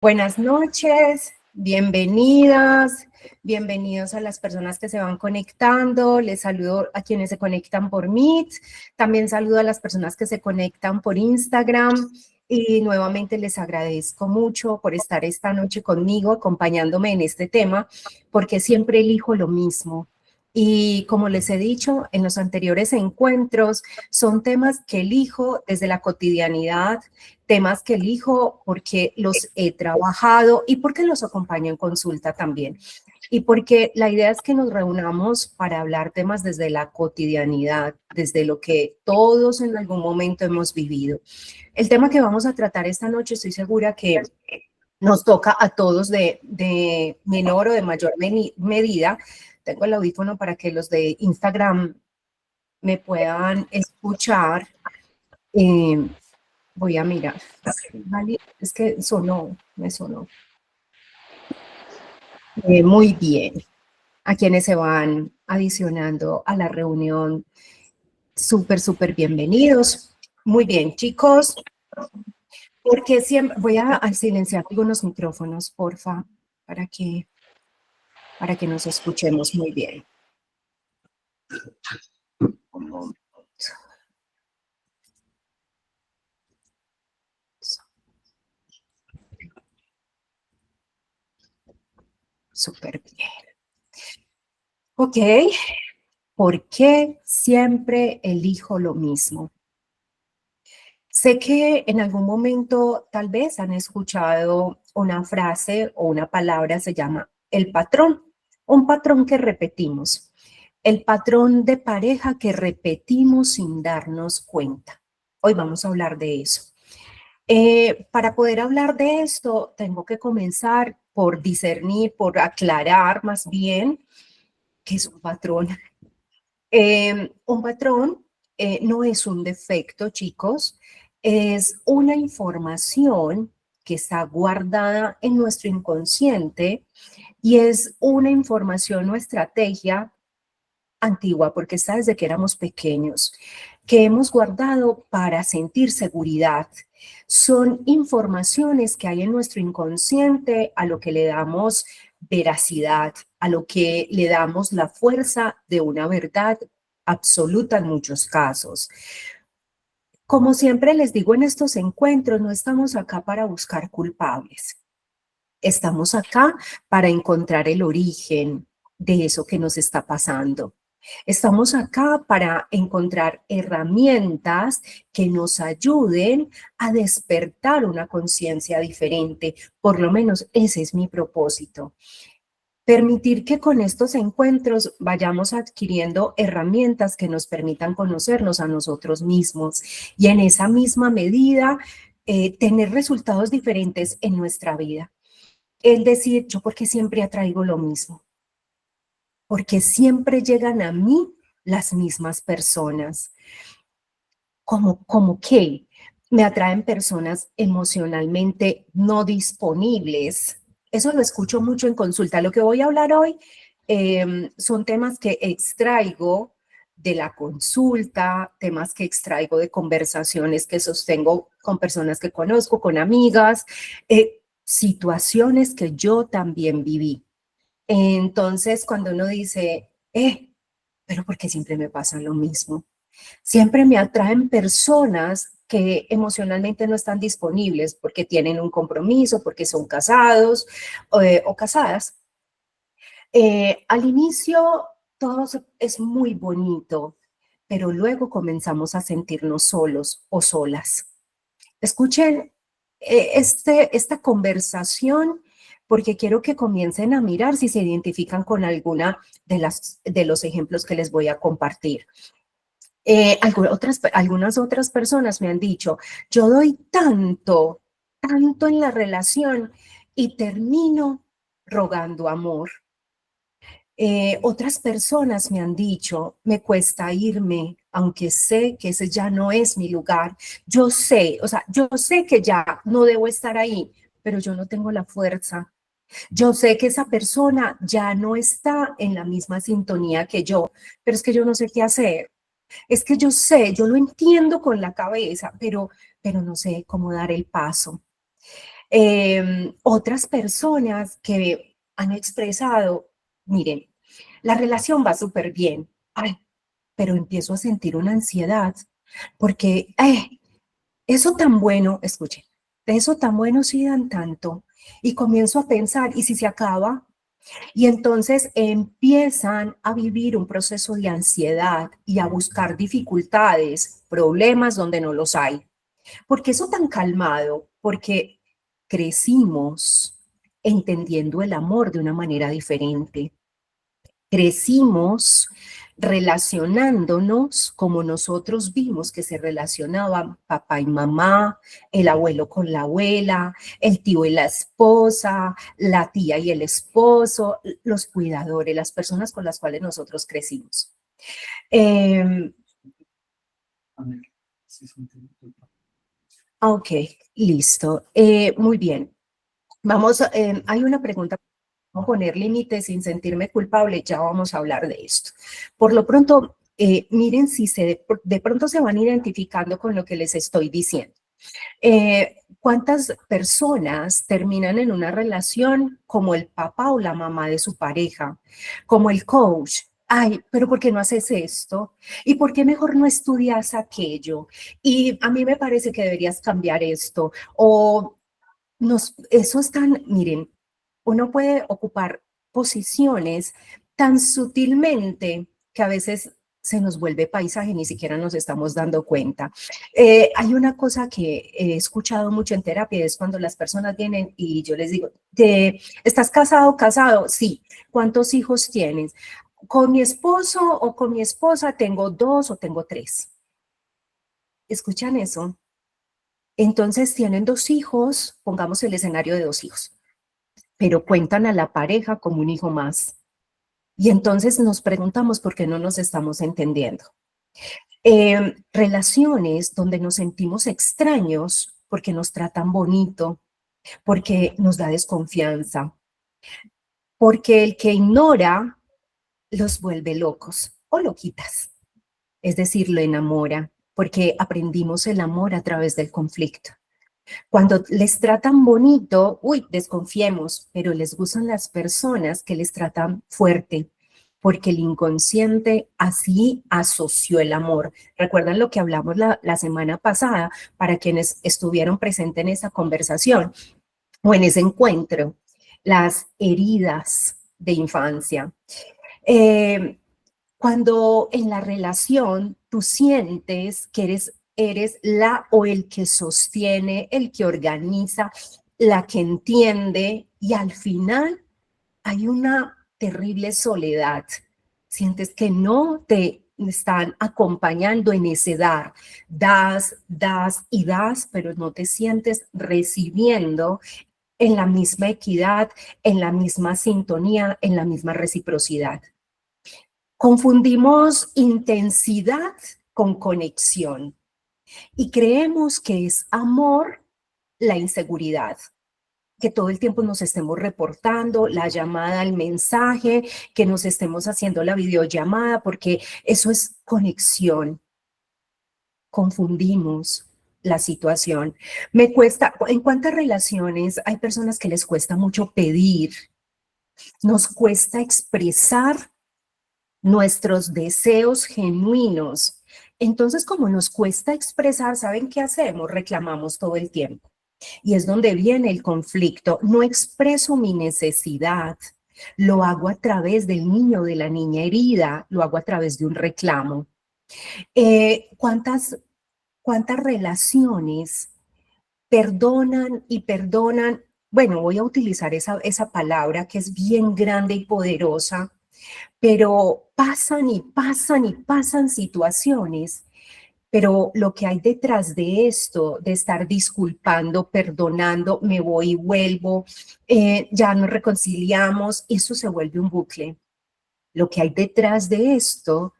Buenas noches, bienvenidas, bienvenidos a las personas que se van conectando. Les saludo a quienes se conectan por Meet, también saludo a las personas que se conectan por Instagram y nuevamente les agradezco mucho por estar esta noche conmigo, acompañándome en este tema, porque siempre elijo lo mismo. Y como les he dicho en los anteriores encuentros, son temas que elijo desde la cotidianidad, temas que elijo porque los he trabajado y porque los acompaño en consulta también. Y porque la idea es que nos reunamos para hablar temas desde la cotidianidad, desde lo que todos en algún momento hemos vivido. El tema que vamos a tratar esta noche, estoy segura que nos toca a todos de menor o de mayor medida. Tengo el audífono para que los de Instagram me puedan escuchar. Voy a mirar. Vale, es que me sonó. Muy bien. A quienes se van adicionando a la reunión, súper bienvenidos. Muy bien, chicos. Porque siempre voy a silenciar algunos micrófonos, porfa, para que nos escuchemos muy bien. Súper bien. Ok, ¿por qué siempre elijo lo mismo? Sé que en algún momento tal vez han escuchado una frase o una palabra, se llama el patrón, un patrón que repetimos, el patrón de pareja que repetimos sin darnos cuenta. Hoy vamos a hablar de eso. Para poder hablar de esto, tengo que comenzar por discernir, por aclarar más bien qué es un patrón. Un patrón no es un defecto, chicos, es una información que está guardada en nuestro inconsciente y es una información o estrategia antigua, porque está desde que éramos pequeños, que hemos guardado para sentir seguridad. Son informaciones que hay en nuestro inconsciente a lo que le damos veracidad, a lo que le damos la fuerza de una verdad absoluta en muchos casos. Como siempre les digo en estos encuentros, no estamos acá para buscar culpables. Estamos acá para encontrar el origen de eso que nos está pasando. Estamos acá para encontrar herramientas que nos ayuden a despertar una conciencia diferente. Por lo menos ese es mi propósito. Permitir que con estos encuentros vayamos adquiriendo herramientas que nos permitan conocernos a nosotros mismos y en esa misma medida tener resultados diferentes en nuestra vida. El decir, yo porque siempre atraigo lo mismo, porque siempre llegan a mí las mismas personas. ¿Cómo qué? Me atraen personas emocionalmente no disponibles. Eso lo escucho mucho en consulta. Lo que voy a hablar hoy son temas que extraigo de la consulta, temas que extraigo de conversaciones que sostengo con personas que conozco, con amigas, situaciones que yo también viví. Entonces, cuando uno dice, pero ¿por qué siempre me pasa lo mismo? Siempre me atraen personas que emocionalmente no están disponibles porque tienen un compromiso, porque son casados o casadas. Al inicio todo es muy bonito, pero luego comenzamos a sentirnos solos o solas. Escuchen esta conversación porque quiero que comiencen a mirar si se identifican con alguna de los ejemplos que les voy a compartir. Algunas otras personas me han dicho, yo doy tanto en la relación y termino rogando amor. Otras personas me han dicho, me cuesta irme, aunque sé que ese ya no es mi lugar. Yo sé que ya no debo estar ahí, pero yo no tengo la fuerza. Yo sé que esa persona ya no está en la misma sintonía que yo, pero es que yo no sé qué hacer. Es que yo lo entiendo con la cabeza, pero no sé cómo dar el paso. Otras personas que han expresado, miren, la relación va súper bien, ay, pero empiezo a sentir una ansiedad porque eso tan bueno, escuchen, de eso tan bueno sí dan tanto y comienzo a pensar, ¿y si se acaba? Y entonces empiezan a vivir un proceso de ansiedad y a buscar dificultades, problemas donde no los hay. ¿Por qué eso tan calmado? Porque crecimos entendiendo el amor de una manera diferente. Crecimos relacionándonos como nosotros vimos que se relacionaban papá y mamá, el abuelo con la abuela, el tío y la esposa, la tía y el esposo, los cuidadores, las personas con las cuales nosotros crecimos. Eh, ok, listo. Muy bien. Vamos, hay una pregunta. ¿Cómo poner límites sin sentirme culpable? Ya vamos a hablar de esto. Por lo pronto, miren si de pronto se van identificando con lo que les estoy diciendo. ¿Cuántas personas terminan en una relación como el papá o la mamá de su pareja, como el coach? Ay, pero ¿por qué no haces esto? ¿Y por qué mejor no estudias aquello? Y a mí me parece que deberías cambiar esto. O eso es tan, miren, uno puede ocupar posiciones tan sutilmente que a veces se nos vuelve paisaje, ni siquiera nos estamos dando cuenta. Hay una cosa que he escuchado mucho en terapia, es cuando las personas vienen y yo les digo, ¿estás casado o casado? Sí. ¿Cuántos hijos tienes? ¿Con mi esposo o con mi esposa tengo dos o tengo tres? ¿Escuchan eso? Entonces tienen dos hijos, pongamos el escenario de dos hijos, pero cuentan a la pareja como un hijo más. Y entonces nos preguntamos por qué no nos estamos entendiendo. Relaciones donde nos sentimos extraños porque nos tratan bonito, porque nos da desconfianza, porque el que ignora los vuelve locos o loquitas, es decir, lo enamora, porque aprendimos el amor a través del conflicto. Cuando les tratan bonito, uy, desconfiemos, pero les gustan las personas que les tratan fuerte, porque el inconsciente así asoció el amor. ¿Recuerdan lo que hablamos la semana pasada para quienes estuvieron presentes en esa conversación o en ese encuentro? Las heridas de infancia. Eh, Cuando en la relación tú sientes que eres la o el que sostiene, el que organiza, la que entiende y al final hay una terrible soledad. Sientes que no te están acompañando en ese dar. Das y das, pero no te sientes recibiendo en la misma equidad, en la misma sintonía, en la misma reciprocidad. Confundimos intensidad con conexión y creemos que es amor la inseguridad, que todo el tiempo nos estemos reportando la llamada, el mensaje, que nos estemos haciendo la videollamada, porque eso es conexión. Confundimos la situación. Me cuesta, ¿en cuántas relaciones hay personas que les cuesta mucho pedir? Nos cuesta expresar nuestros deseos genuinos. Entonces, como nos cuesta expresar, ¿saben qué hacemos? Reclamamos todo el tiempo. Y es donde viene el conflicto. No expreso mi necesidad, lo hago a través del niño, de la niña herida, lo hago a través de un reclamo. ¿Cuántas relaciones perdonan y perdonan? Bueno, voy a utilizar esa palabra que es bien grande y poderosa, pero pasan y pasan y pasan situaciones, pero lo que hay detrás de esto, de estar disculpando, perdonando, me voy y vuelvo, ya nos reconciliamos, eso se vuelve un bucle. Lo que hay detrás de esto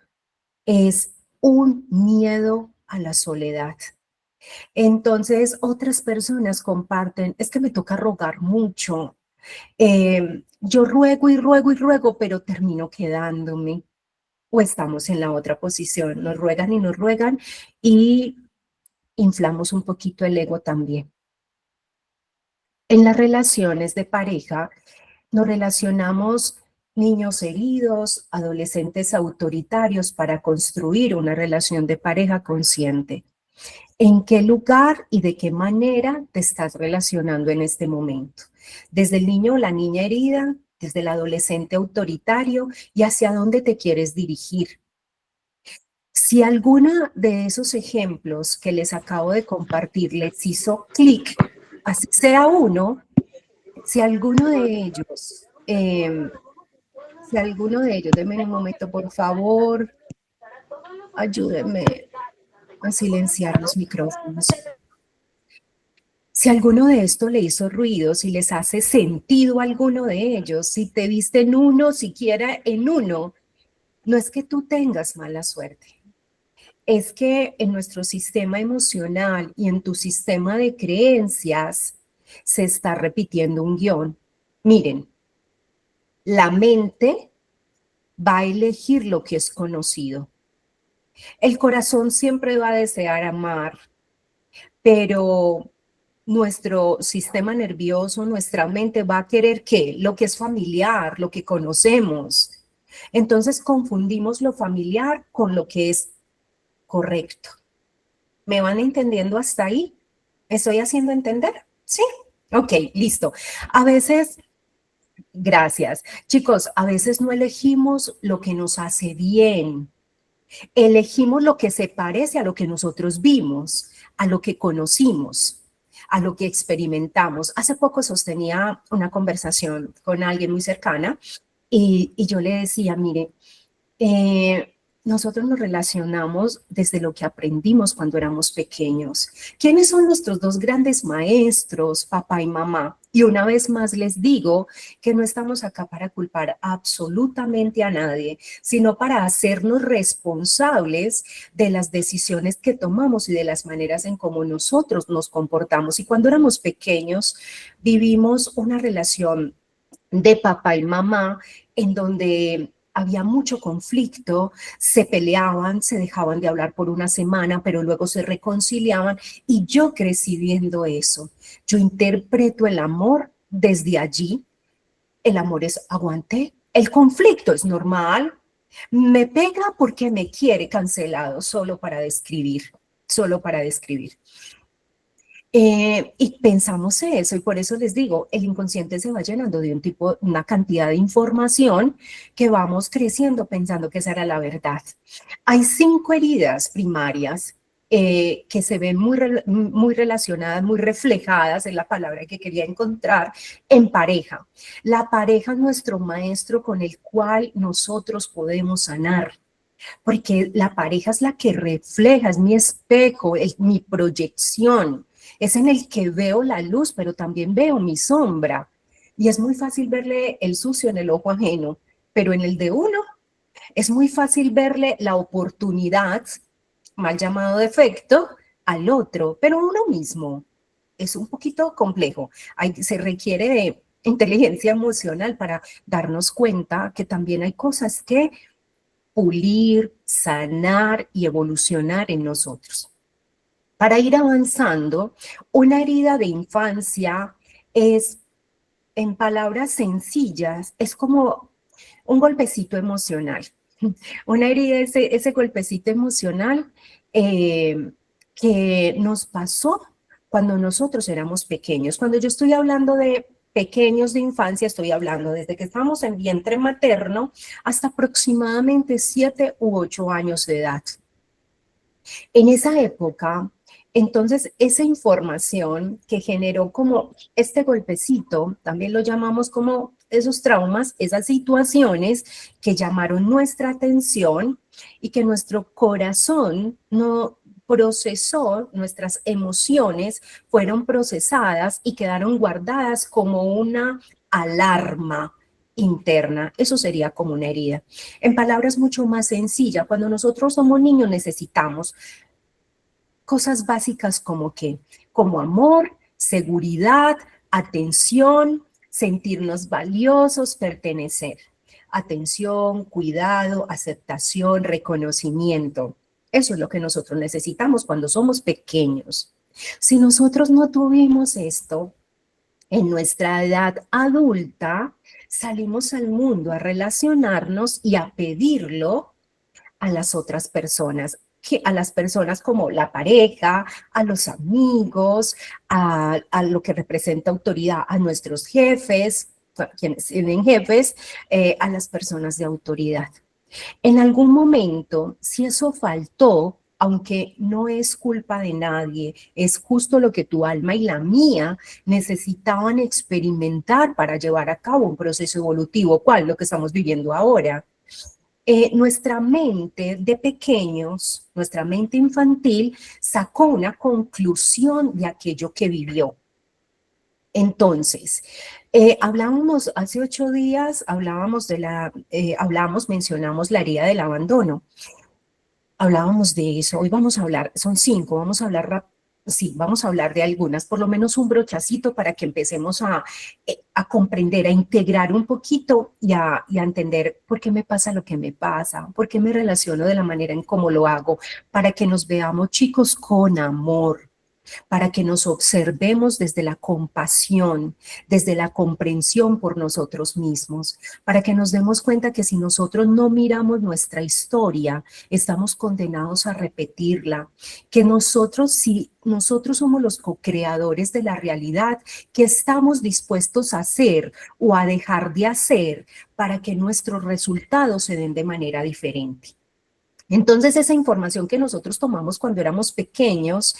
es un miedo a la soledad. Entonces, otras personas comparten, es que me toca rogar mucho, yo ruego y ruego y ruego, pero termino quedándome o estamos en la otra posición, nos ruegan y nos ruegan y inflamos un poquito el ego también. En las relaciones de pareja nos relacionamos niños heridos, adolescentes autoritarios para construir una relación de pareja consciente. ¿En qué lugar y de qué manera te estás relacionando en este momento? Desde el niño o la niña herida, desde el adolescente autoritario y hacia dónde te quieres dirigir. Si alguno de esos ejemplos que les acabo de compartir les hizo clic, así sea uno, si alguno de ellos, denme un momento, por favor, ayúdenme a silenciar los micrófonos. Si alguno de esto le hizo ruido, si les hace sentido a alguno de ellos, si te viste en uno, siquiera en uno, no es que tú tengas mala suerte. Es que en nuestro sistema emocional y en tu sistema de creencias se está repitiendo un guión. Miren, la mente va a elegir lo que es conocido. El corazón siempre va a desear amar, pero nuestro sistema nervioso, nuestra mente va a querer ¿qué? Lo que es familiar, lo que conocemos. Entonces confundimos lo familiar con lo que es correcto. ¿Me van entendiendo hasta ahí? ¿Me estoy haciendo entender? Sí. Ok, listo. A veces, gracias. Chicos, a veces no elegimos lo que nos hace bien. Elegimos lo que se parece a lo que nosotros vimos, a lo que conocimos, a lo que experimentamos. Hace poco sostenía una conversación con alguien muy cercana y yo le decía, mire, nosotros nos relacionamos desde lo que aprendimos cuando éramos pequeños. ¿Quiénes son nuestros dos grandes maestros, papá y mamá? Y una vez más les digo que no estamos acá para culpar absolutamente a nadie, sino para hacernos responsables de las decisiones que tomamos y de las maneras en cómo nosotros nos comportamos. Y cuando éramos pequeños, vivimos una relación de papá y mamá en donde había mucho conflicto, se peleaban, se dejaban de hablar por una semana, pero luego se reconciliaban y yo crecí viendo eso. Yo interpreto el amor desde allí. El amor es aguante, el conflicto es normal, me pega porque me quiere, cancelado, solo para describir, solo para describir. Y pensamos eso, y por eso les digo, el inconsciente se va llenando de una cantidad de información que vamos creciendo pensando que esa era la verdad. Hay 5 heridas primarias que se ven muy relacionadas, muy reflejadas, en la palabra que quería encontrar, en pareja. La pareja es nuestro maestro con el cual nosotros podemos sanar, porque la pareja es la que refleja, es mi espejo, es mi proyección. Es en el que veo la luz, pero también veo mi sombra. Y es muy fácil verle el sucio en el ojo ajeno, pero en el de uno es muy fácil verle la oportunidad, mal llamado defecto, al otro, pero uno mismo. Es un poquito complejo. Se requiere de inteligencia emocional para darnos cuenta que también hay cosas que pulir, sanar y evolucionar en nosotros. Para ir avanzando, una herida de infancia es, en palabras sencillas, es como un golpecito emocional. Una herida es ese golpecito emocional que nos pasó cuando nosotros éramos pequeños. Cuando yo estoy hablando de pequeños de infancia, estoy hablando desde que estamos en vientre materno hasta aproximadamente 7 u 8 años de edad. En esa época, entonces, esa información que generó como este golpecito, también lo llamamos como esos traumas, esas situaciones que llamaron nuestra atención y que nuestro corazón no procesó, nuestras emociones fueron procesadas y quedaron guardadas como una alarma interna. Eso sería como una herida. En palabras mucho más sencillas, cuando nosotros somos niños necesitamos cosas básicas como que, como amor, seguridad, atención, sentirnos valiosos, pertenecer. Atención, cuidado, aceptación, reconocimiento. Eso es lo que nosotros necesitamos cuando somos pequeños. Si nosotros no tuvimos esto, En nuestra edad adulta salimos al mundo a relacionarnos y a pedirlo a las otras personas, que a las personas como la pareja, a los amigos, a lo que representa autoridad, a nuestros jefes, quienes tienen jefes, a las personas de autoridad. En algún momento, si eso faltó, aunque no es culpa de nadie, es justo lo que tu alma y la mía necesitaban experimentar para llevar a cabo un proceso evolutivo, ¿cuál? Lo que estamos viviendo ahora. Nuestra mente de pequeños, nuestra mente infantil, sacó una conclusión de aquello que vivió. Entonces, hablábamos hace 8 días, mencionamos la herida del abandono. Hablábamos de eso, hoy vamos a hablar, son 5, vamos a hablar sí, vamos a hablar de algunas, por lo menos un brochacito para que empecemos a comprender, a integrar un poquito y a entender por qué me pasa lo que me pasa, por qué me relaciono de la manera en cómo lo hago, para que nos veamos, chicos, con amor, para que nos observemos desde la compasión, desde la comprensión por nosotros mismos, para que nos demos cuenta que si nosotros no miramos nuestra historia, estamos condenados a repetirla, que nosotros, si nosotros somos los co-creadores de la realidad, que estamos dispuestos a hacer o a dejar de hacer para que nuestros resultados se den de manera diferente. Entonces, esa información que nosotros tomamos cuando éramos pequeños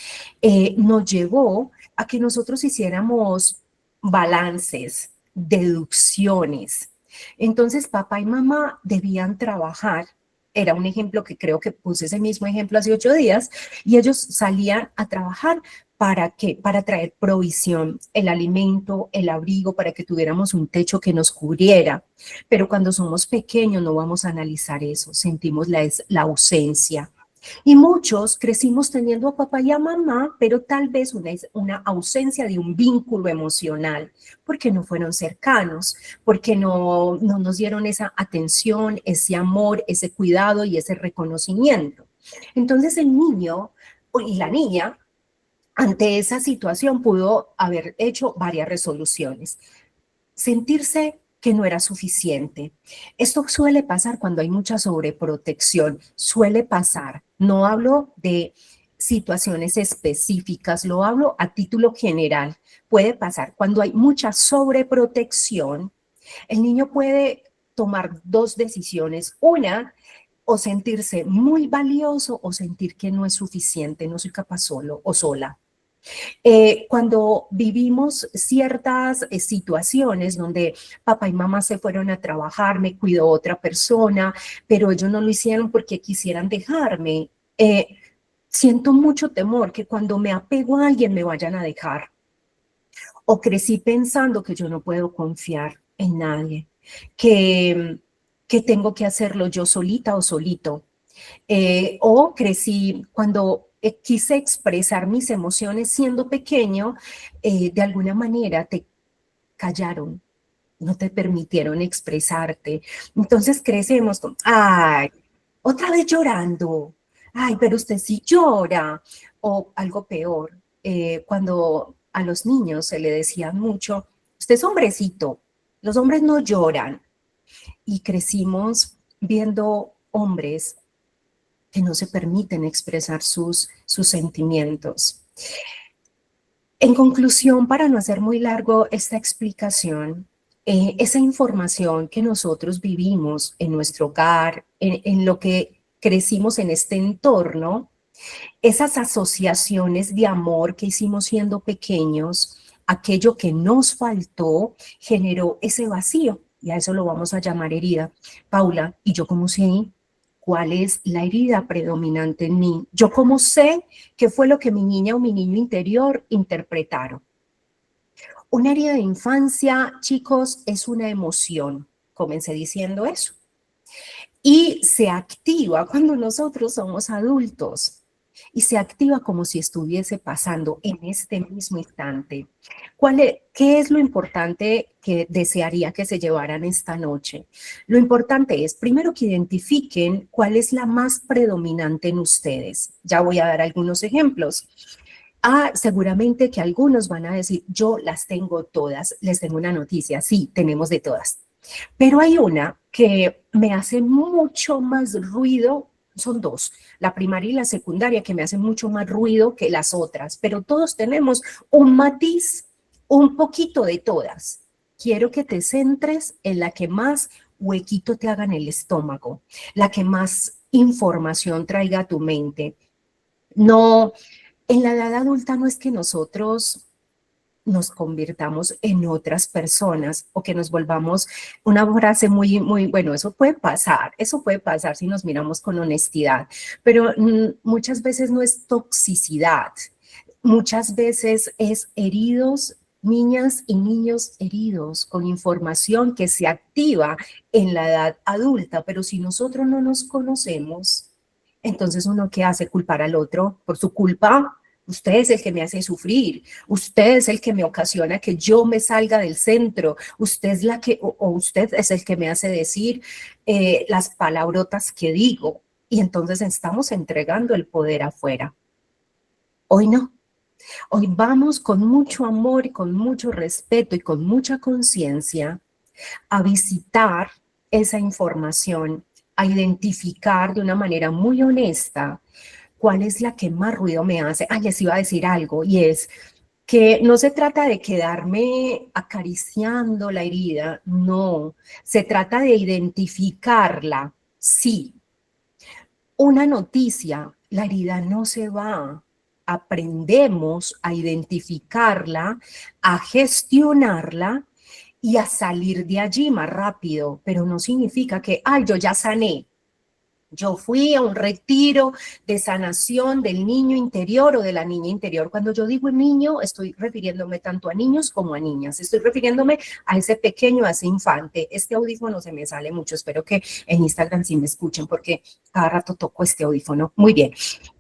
nos llevó a que nosotros hiciéramos balances, deducciones. Entonces, papá y mamá debían trabajar. Era un ejemplo que creo que puse ese mismo ejemplo hace 8 días, y ellos salían a trabajar. ¿Para qué? Para traer provisión, el alimento, el abrigo, para que tuviéramos un techo que nos cubriera. Pero cuando somos pequeños no vamos a analizar eso, sentimos la ausencia. Y muchos crecimos teniendo a papá y a mamá, pero tal vez una ausencia de un vínculo emocional, porque no fueron cercanos, porque no nos dieron esa atención, ese amor, ese cuidado y ese reconocimiento. Entonces el niño y la niña, ante esa situación, pudo haber hecho varias resoluciones. Sentirse que no era suficiente. Esto suele pasar cuando hay mucha sobreprotección, suele pasar. No hablo de situaciones específicas, lo hablo a título general. Puede pasar cuando hay mucha sobreprotección, el niño puede tomar dos decisiones. Una, o sentirse muy valioso o sentir que no es suficiente, no soy capaz solo o sola. Cuando vivimos ciertas situaciones donde papá y mamá se fueron a trabajar, me cuidó otra persona, pero ellos no lo hicieron porque quisieran dejarme, siento mucho temor que cuando me apego a alguien me vayan a dejar. O crecí pensando que yo no puedo confiar en nadie, que tengo que hacerlo yo solita o solito. O crecí cuando quise expresar mis emociones siendo pequeño, de alguna manera te callaron, no te permitieron expresarte. Entonces crecemos con, ay, otra vez llorando, ay, pero usted sí llora. O algo peor, cuando a los niños se le decía mucho, usted es hombrecito, los hombres no lloran. Y crecimos viendo hombres que no se permiten expresar sus sentimientos. En conclusión, para no hacer muy largo esta explicación, esa información que nosotros vivimos en nuestro hogar, en lo que crecimos en este entorno, esas asociaciones de amor que hicimos siendo pequeños, aquello que nos faltó, generó ese vacío, y a eso lo vamos a llamar herida. Paula, ¿y yo cómo sé cuál es la herida predominante en mí? ¿Yo cómo sé qué fue lo que mi niña o mi niño interior interpretaron? Una herida de infancia, chicos, es una emoción. Comencé diciendo eso. Y se activa cuando nosotros somos adultos. Y se activa como si estuviese pasando en este mismo instante. ¿Qué es lo importante que desearía que se llevaran esta noche? Lo importante es, primero, que identifiquen cuál es la más predominante en ustedes. Ya voy a dar algunos ejemplos. Seguramente que algunos van a decir, yo las tengo todas. Les tengo una noticia, sí, tenemos de todas. Pero hay una que me hace mucho más ruido, son dos, la primaria y la secundaria, que me hacen mucho más ruido que las otras, pero todos tenemos un matiz, un poquito de todas. Quiero que te centres en la que más huequito te haga en el estómago, la que más información traiga a tu mente. No, en la edad adulta no es que nosotros nos convirtamos en otras personas o que nos volvamos una frase muy, bueno, eso puede pasar si nos miramos con honestidad, pero muchas veces no es toxicidad, muchas veces es heridos, niñas y niños heridos con información que se activa en la edad adulta, pero si nosotros no nos conocemos, entonces uno ¿qué hace? Culpar al otro por su culpa. Usted es el que me hace sufrir, usted es el que me ocasiona que yo me salga del centro, usted es la que, o usted es el que me hace decir las palabrotas que digo, y entonces estamos entregando el poder afuera. Hoy no, hoy vamos con mucho amor y con mucho respeto y con mucha conciencia a visitar esa información, a identificar de una manera muy honesta cuál es la que más ruido me hace. Les iba a decir algo, y es que no se trata de quedarme acariciando la herida, no, se trata de identificarla. Sí, una noticia, la herida no se va. Aprendemos a identificarla, a gestionarla y a salir de allí más rápido, pero no significa que, yo ya sané. Yo fui a un retiro de sanación del niño interior o de la niña interior. Cuando yo digo niño, estoy refiriéndome tanto a niños como a niñas. Estoy refiriéndome a ese pequeño, a ese infante. Este audífono se me sale mucho. Espero que en Instagram sí me escuchen porque cada rato toco este audífono. Muy bien.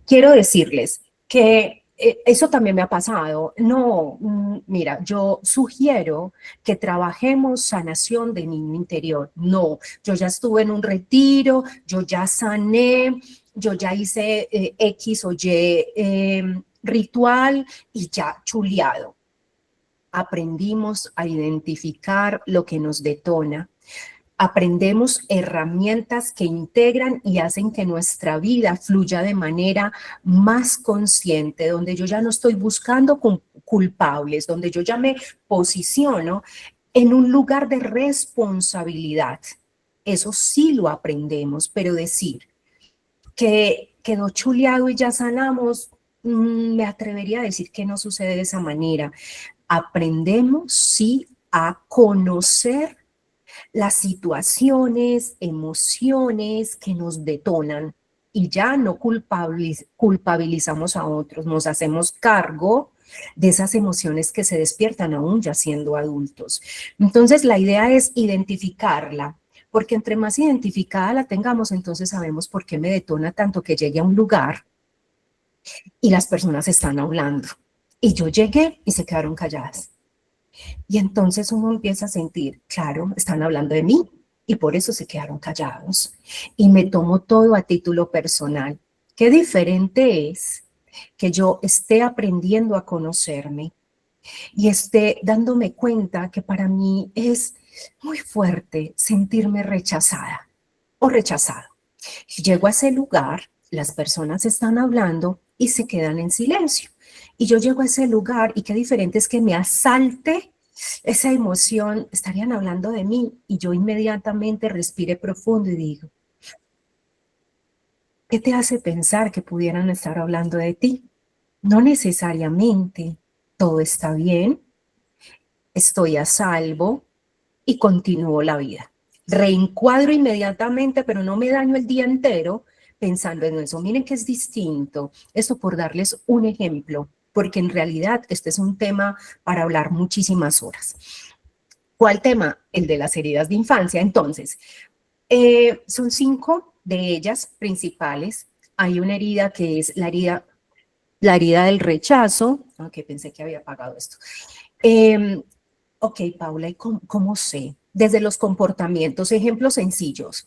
Quiero decirles que eso también me ha pasado. No, mira, yo sugiero que trabajemos sanación de niño interior. No, yo ya estuve en un retiro, yo ya sané, yo ya hice X o Y ritual y ya chuleado. Aprendimos a identificar lo que nos detona. Aprendemos herramientas que integran y hacen que nuestra vida fluya de manera más consciente, donde yo ya no estoy buscando culpables, donde yo ya me posiciono en un lugar de responsabilidad. Eso sí lo aprendemos, pero decir que quedó chuleado y ya sanamos, me atrevería a decir que no sucede de esa manera. Aprendemos sí a conocer las situaciones, emociones que nos detonan y ya no culpabilizamos a otros, nos hacemos cargo de esas emociones que se despiertan aún ya siendo adultos. Entonces la idea es identificarla, porque entre más identificada la tengamos, entonces sabemos por qué me detona tanto que llegue a un lugar y las personas están hablando. Y yo llegué y se quedaron calladas. Y entonces uno empieza a sentir, claro, están hablando de mí y por eso se quedaron callados. Y me tomo todo a título personal. Qué diferente es que yo esté aprendiendo a conocerme y esté dándome cuenta que para mí es muy fuerte sentirme rechazada o rechazado. Llego a ese lugar, las personas están hablando y se quedan en silencio. Y yo llego a ese lugar y qué diferente es que me asalte esa emoción, estarían hablando de mí y yo inmediatamente respire profundo y digo, ¿qué te hace pensar que pudieran estar hablando de ti? No necesariamente. Todo está bien, estoy a salvo y continúo la vida. Reencuadro inmediatamente, pero no me daño el día entero pensando en eso. Miren que es distinto. Esto por darles un ejemplo, porque en realidad este es un tema para hablar muchísimas horas. ¿Cuál tema? El de las heridas de infancia. Entonces, son 5 de ellas principales. Hay una herida que es la herida del rechazo. Aunque pensé que había apagado esto. Ok, Paula, ¿y cómo sé? Desde los comportamientos, ejemplos sencillos.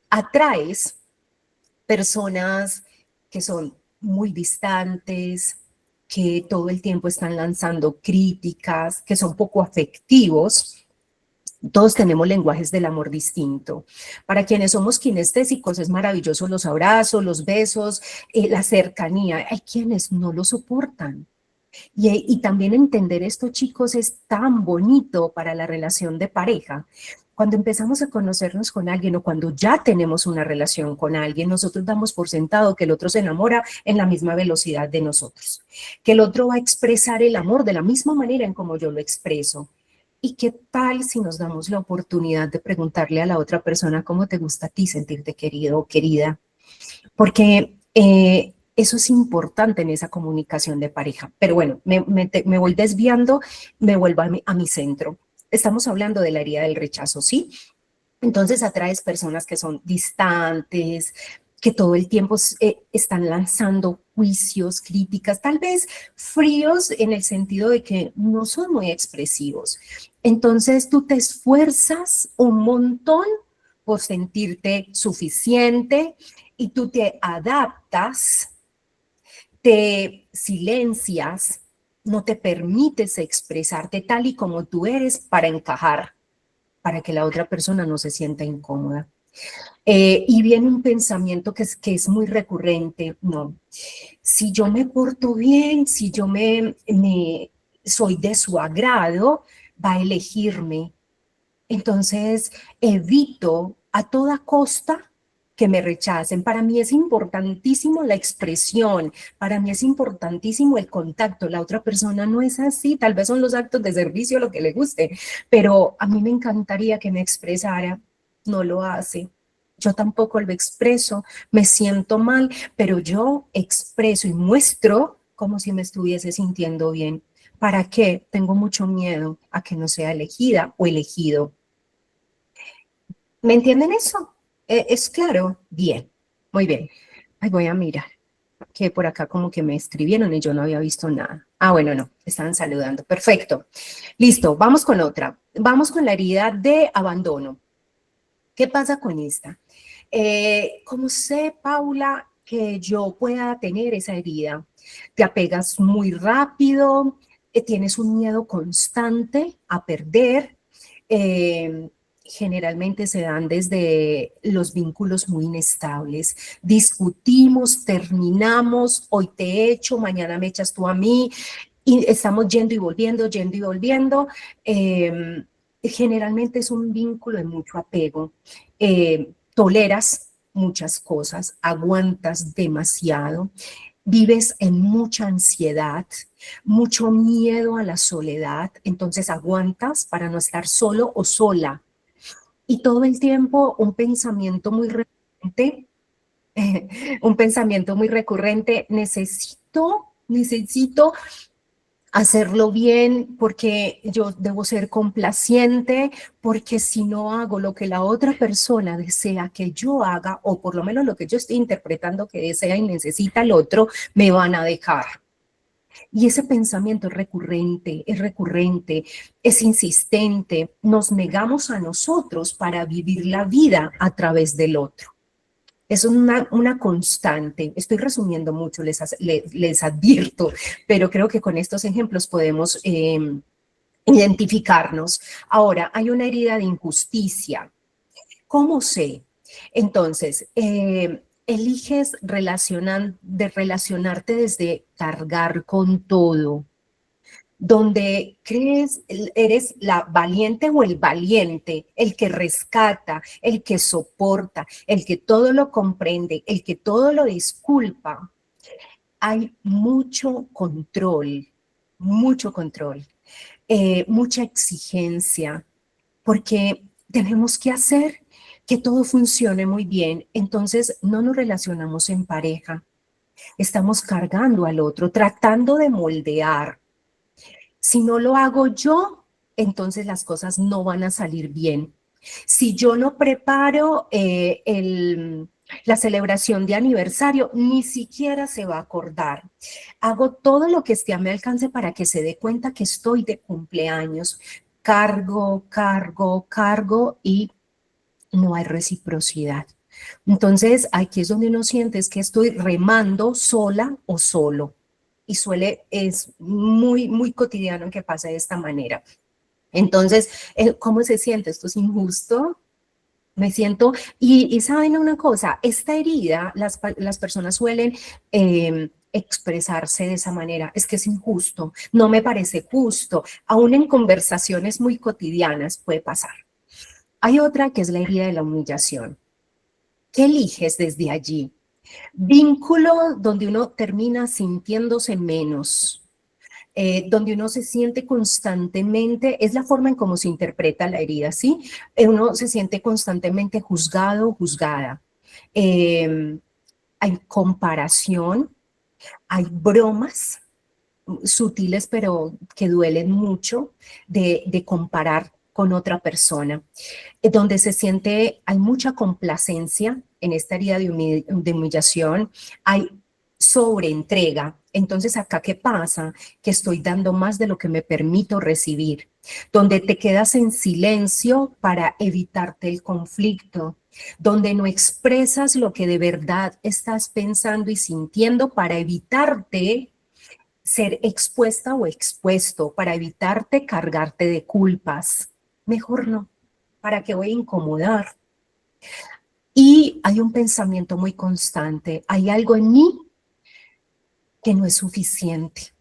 Atraes personas que son muy distantes, que todo el tiempo están lanzando críticas, que son poco afectivos. Todos tenemos lenguajes del amor distinto. Para quienes somos kinestésicos es maravilloso los abrazos, los besos, la cercanía. Hay quienes no lo soportan. Y también entender esto, chicos, es tan bonito para la relación de pareja. Cuando empezamos a conocernos con alguien o cuando ya tenemos una relación con alguien, nosotros damos por sentado que el otro se enamora en la misma velocidad de nosotros, que el otro va a expresar el amor de la misma manera en como yo lo expreso. ¿Y qué tal si nos damos la oportunidad de preguntarle a la otra persona cómo te gusta a ti sentirte querido o querida? Porque eso es importante en esa comunicación de pareja. Pero bueno, me voy desviando, me vuelvo a mi centro. Estamos hablando de la herida del rechazo, ¿sí? Entonces atraes personas que son distantes, que todo el tiempo están lanzando juicios, críticas, tal vez fríos en el sentido de que no son muy expresivos. Entonces tú te esfuerzas un montón por sentirte suficiente y tú te adaptas, te silencias, no te permites expresarte tal y como tú eres para encajar, para que la otra persona no se sienta incómoda. Y viene un pensamiento que es muy recurrente, no, si yo me porto bien, si yo soy de su agrado, va a elegirme. Entonces, evito a toda costa que me rechacen. Para mí es importantísimo la expresión, para mí es importantísimo el contacto. La otra persona no es así, tal vez son los actos de servicio lo que le guste, pero a mí me encantaría que me expresara, no lo hace. Yo tampoco lo expreso, me siento mal, pero yo expreso y muestro como si me estuviese sintiendo bien. ¿Para qué? Tengo mucho miedo a que no sea elegida o elegido. ¿Me entienden eso? ¿Es claro? Bien, muy bien. Ay, voy a mirar, que por acá como que me escribieron y yo no había visto nada. Ah, bueno, no, estaban saludando. Perfecto. Listo, vamos con otra. Vamos con la herida de abandono. ¿Qué pasa con esta? ¿Cómo sé, Paula, que yo pueda tener esa herida? Te apegas muy rápido, tienes un miedo constante a perder, generalmente se dan desde los vínculos muy inestables. Discutimos, terminamos, hoy te echo, mañana me echas tú a mí, y estamos yendo y volviendo, yendo y volviendo. Generalmente es un vínculo de mucho apego. Toleras muchas cosas, aguantas demasiado, vives en mucha ansiedad, mucho miedo a la soledad, entonces aguantas para no estar solo o sola. Y todo el tiempo un pensamiento muy recurrente, un pensamiento muy recurrente, necesito hacerlo bien, porque yo debo ser complaciente, porque si no hago lo que la otra persona desea que yo haga, o por lo menos lo que yo estoy interpretando que desea y necesita el otro, me van a dejar. Y ese pensamiento es recurrente, es insistente. Nos negamos a nosotros para vivir la vida a través del otro. Es una constante. Estoy resumiendo mucho, les advierto, pero creo que con estos ejemplos podemos identificarnos. Ahora, hay una herida de injusticia. ¿Cómo sé? Entonces, eliges relacionarte desde cargar con todo, donde crees, eres la valiente o el valiente, el que rescata, el que soporta, el que todo lo comprende, el que todo lo disculpa. Hay mucho control, mucha exigencia, porque tenemos que hacer que todo funcione muy bien. Entonces, no nos relacionamos en pareja, estamos cargando al otro, tratando de moldear. Si no lo hago yo, entonces las cosas no van a salir bien. Si yo no preparo la celebración de aniversario, ni siquiera se va a acordar. Hago todo lo que esté a mi alcance para que se dé cuenta que estoy de cumpleaños. Cargo y no hay reciprocidad. Entonces, aquí es donde uno siente es que estoy remando sola o solo. Y es muy, muy cotidiano que pase de esta manera. Entonces, ¿cómo se siente? ¿Esto es injusto? Me siento, y saben una cosa, esta herida, las personas suelen expresarse de esa manera, es que es injusto, no me parece justo, aún en conversaciones muy cotidianas puede pasar. Hay otra que es la herida de la humillación. ¿Qué eliges desde allí? Vínculo donde uno termina sintiéndose menos, donde uno se siente constantemente, es la forma en cómo se interpreta la herida, ¿sí? Uno se siente constantemente juzgado, juzgada. Hay comparación, hay bromas sutiles pero que duelen mucho de comparar con otra persona, donde se siente, hay mucha complacencia en esta herida de humillación, hay sobreentrega. Entonces, ¿acá qué pasa? Que estoy dando más de lo que me permito recibir, donde te quedas en silencio para evitarte el conflicto, donde no expresas lo que de verdad estás pensando y sintiendo para evitarte ser expuesta o expuesto, para evitarte cargarte de culpas. Mejor no. ¿Para qué voy a incomodar? Y hay un pensamiento muy constante. Hay algo en mí que no es suficiente.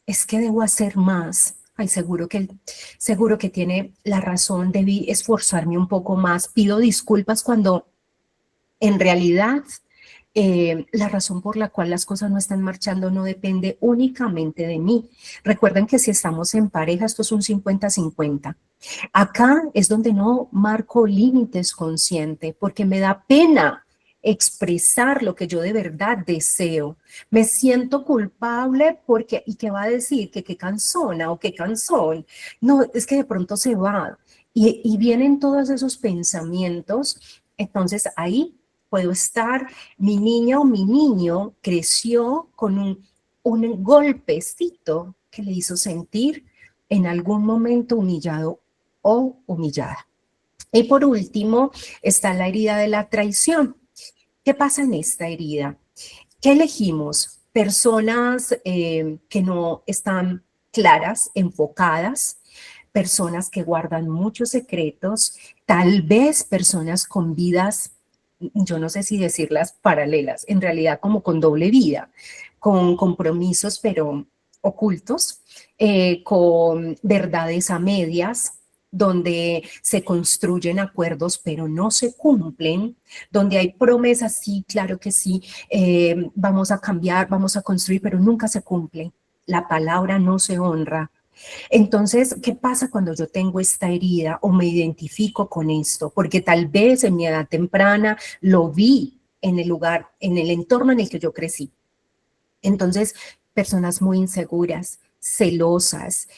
Es que debo hacer más. Ay, seguro que tiene la razón. Debí esforzarme un poco más. Pido disculpas cuando en realidad la razón por la cual las cosas no están marchando no depende únicamente de mí. Recuerden que si estamos en pareja, esto es un 50-50. Acá es donde no marco límites consciente, porque me da pena expresar lo que yo de verdad deseo. Me siento culpable porque, ¿y qué va a decir? Que qué cansona o qué cansón. No, es que de pronto se va. Y vienen todos esos pensamientos. Entonces ahí puedo estar, mi niña o mi niño creció con un golpecito que le hizo sentir en algún momento humillado o humillada. Y por último está la herida de la traición. ¿Qué pasa en esta herida? ¿Qué elegimos? Personas que no están claras, enfocadas, personas que guardan muchos secretos, tal vez personas con vidas, yo no sé si decirlas paralelas, en realidad como con doble vida, con compromisos pero ocultos, con verdades a medias, donde se construyen acuerdos pero no se cumplen, donde hay promesas, sí, claro que sí, vamos a cambiar, vamos a construir, pero nunca se cumple. La palabra no se honra. Entonces, ¿qué pasa cuando yo tengo esta herida o me identifico con esto? Porque tal vez en mi edad temprana lo vi en el lugar, en el entorno en el que yo crecí. Entonces, personas muy inseguras, celosas,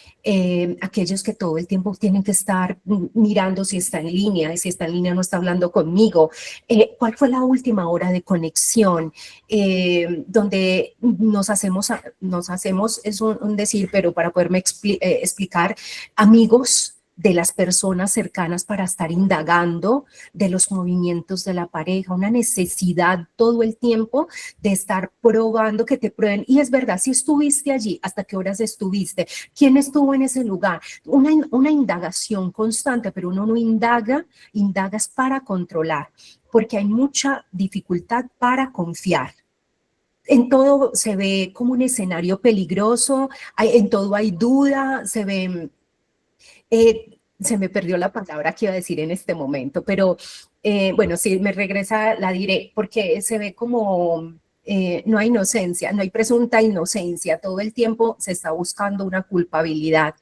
aquellos que todo el tiempo tienen que estar mirando si está en línea y si está en línea no está hablando conmigo. ¿Cuál fue la última hora de conexión? Donde nos hacemos, es un decir, pero para poderme explicar, amigos de las personas cercanas para estar indagando de los movimientos de la pareja, una necesidad todo el tiempo de estar probando, que te prueben. Y es verdad, si estuviste allí, ¿hasta qué horas estuviste? ¿Quién estuvo en ese lugar? Una indagación constante, pero uno no indagas para controlar, porque hay mucha dificultad para confiar. En todo se ve como un escenario peligroso, en todo hay duda, se me perdió la palabra que iba a decir en este momento, pero bueno, si me regresa la diré, porque se ve como no hay inocencia, no hay presunta inocencia, todo el tiempo se está buscando una culpabilidad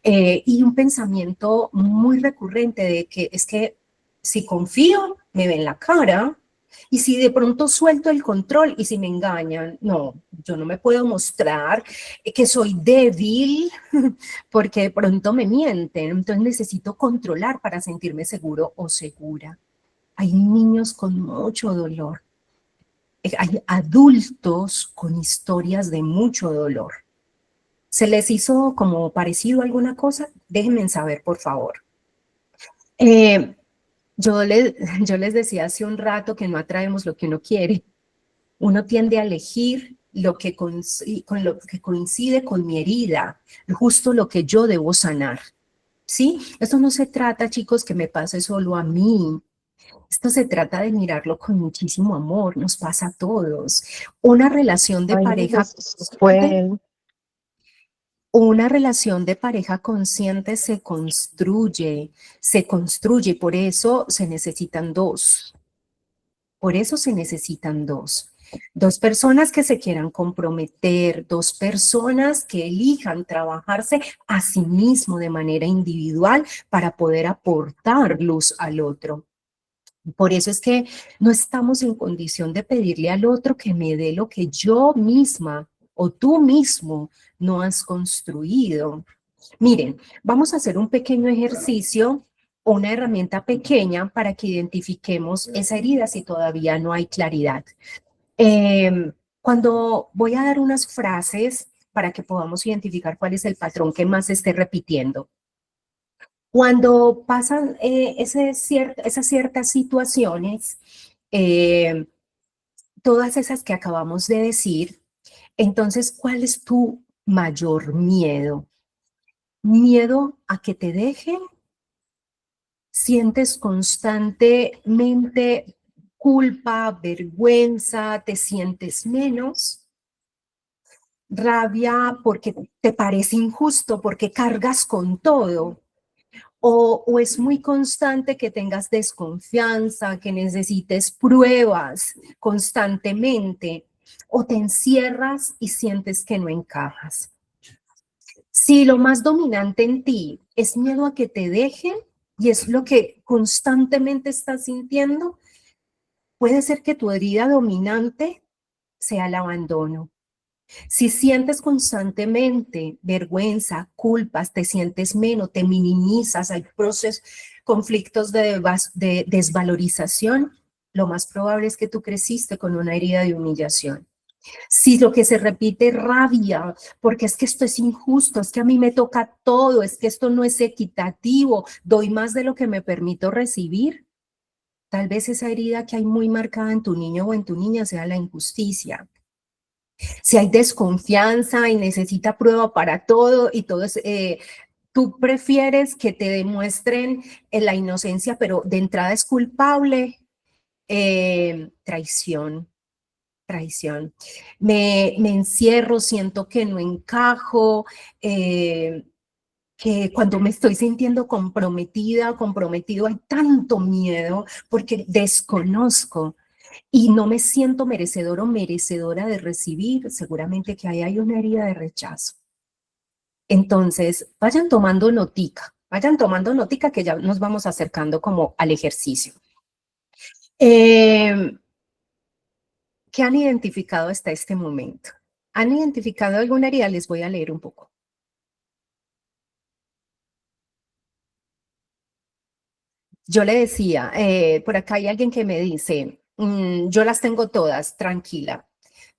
y un pensamiento muy recurrente de que es que si confío, me ven la cara, y si de pronto suelto el control y si me engañan, no, yo no me puedo mostrar que soy débil porque de pronto me mienten, entonces necesito controlar para sentirme seguro o segura. Hay niños con mucho dolor, hay adultos con historias de mucho dolor. ¿Se les hizo como parecido alguna cosa? Déjenme saber, por favor. Eh, Yo les, yo les decía hace un rato que no atraemos lo que uno quiere. Uno tiende a elegir lo que, con lo que coincide con mi herida, justo lo que yo debo sanar. ¿Sí? Esto no se trata, chicos, que me pase solo a mí. Esto se trata de mirarlo con muchísimo amor, nos pasa a todos. Una relación de Ay, pareja eso es consciente, bueno. una relación de pareja consciente se construye, por eso se necesitan dos. Por eso se necesitan dos. Dos personas que se quieran comprometer, dos personas que elijan trabajarse a sí mismo de manera individual para poder aportar luz al otro. Por eso es que no estamos en condición de pedirle al otro que me dé lo que yo misma o tú mismo no has construido. Miren, vamos a hacer un pequeño ejercicio, una herramienta pequeña para que identifiquemos esa herida si todavía no hay claridad. Cuando voy a dar unas frases para que podamos identificar cuál es el patrón que más se esté repitiendo. Cuando pasan esas ciertas situaciones, eh, todas esas que acabamos de decir, entonces, ¿cuál es tu mayor miedo? ¿Miedo a que te dejen? ¿Sientes constantemente culpa, vergüenza, te sientes menos? ¿Rabia porque te parece injusto, porque cargas con todo? O es muy constante que tengas desconfianza, que necesites pruebas constantemente, o te encierras y sientes que no encajas. Si lo más dominante en ti es miedo a que te dejen y es lo que constantemente estás sintiendo, puede ser que tu herida dominante sea el abandono. Si sientes constantemente vergüenza, culpas, te sientes menos, te minimizas, hay procesos, conflictos de desvalorización, lo más probable es que tú creciste con una herida de humillación. Si lo que se repite es rabia, porque es que esto es injusto, es que a mí me toca todo, es que esto no es equitativo, doy más de lo que me permito recibir, tal vez esa herida que hay muy marcada en tu niño o en tu niña sea la injusticia. Si hay desconfianza y necesita prueba para todo y todo es, tú prefieres que te demuestren la inocencia, pero de entrada es culpable, traición, traición. Me encierro, siento que no encajo, que cuando me estoy sintiendo comprometida, comprometido, hay tanto miedo porque desconozco y no me siento merecedor o merecedora de recibir, seguramente que ahí hay una herida de rechazo. Entonces, vayan tomando notica que ya nos vamos acercando como al ejercicio. Eh, ¿Qué han identificado hasta este momento? ¿Han identificado alguna herida? Les voy a leer un poco. Yo le decía, por acá hay alguien que me dice, yo las tengo todas, tranquila,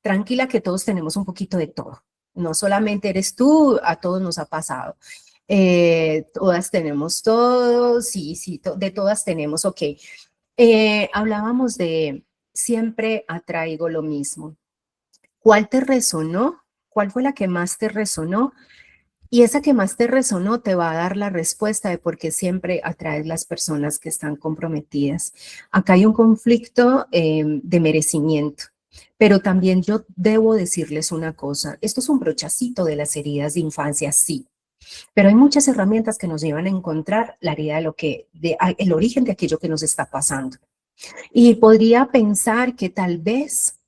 tranquila que todos tenemos un poquito de todo. No solamente eres tú, a todos nos ha pasado. Todas tenemos todo, sí, sí, de todas tenemos, ok. Hablábamos de siempre atraigo lo mismo. ¿Cuál te resonó? ¿Cuál fue la que más te resonó? Y esa que más te resonó te va a dar la respuesta de por qué siempre atraes las personas que están comprometidas. Acá hay un conflicto de merecimiento, pero también yo debo decirles una cosa, esto es un brochacito de las heridas de infancia, sí, pero hay muchas herramientas que nos llevan a encontrar la herida de el origen de aquello que nos está pasando. Y podría pensar que tal vez,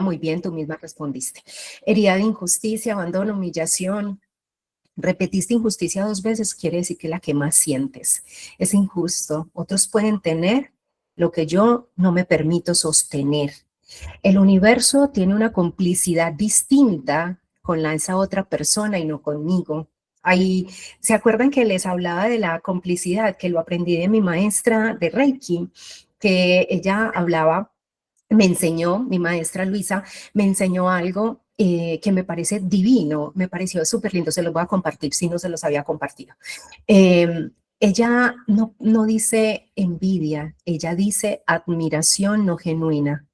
muy bien, tú misma respondiste, herida de injusticia, abandono, humillación. Repetiste injusticia 2 veces, quiere decir que la que más sientes es injusto. Otros pueden tener lo que yo no me permito sostener. El universo tiene una complicidad distinta con esa otra persona y no conmigo. Ahí, ¿se acuerdan que les hablaba de la complicidad? Que lo aprendí de mi maestra de Reiki, que ella hablaba, me enseñó, mi maestra Luisa, me enseñó algo que me parece divino, me pareció súper lindo, se los voy a compartir si no se los había compartido. Eh, Ella no dice envidia, ella dice admiración no genuina.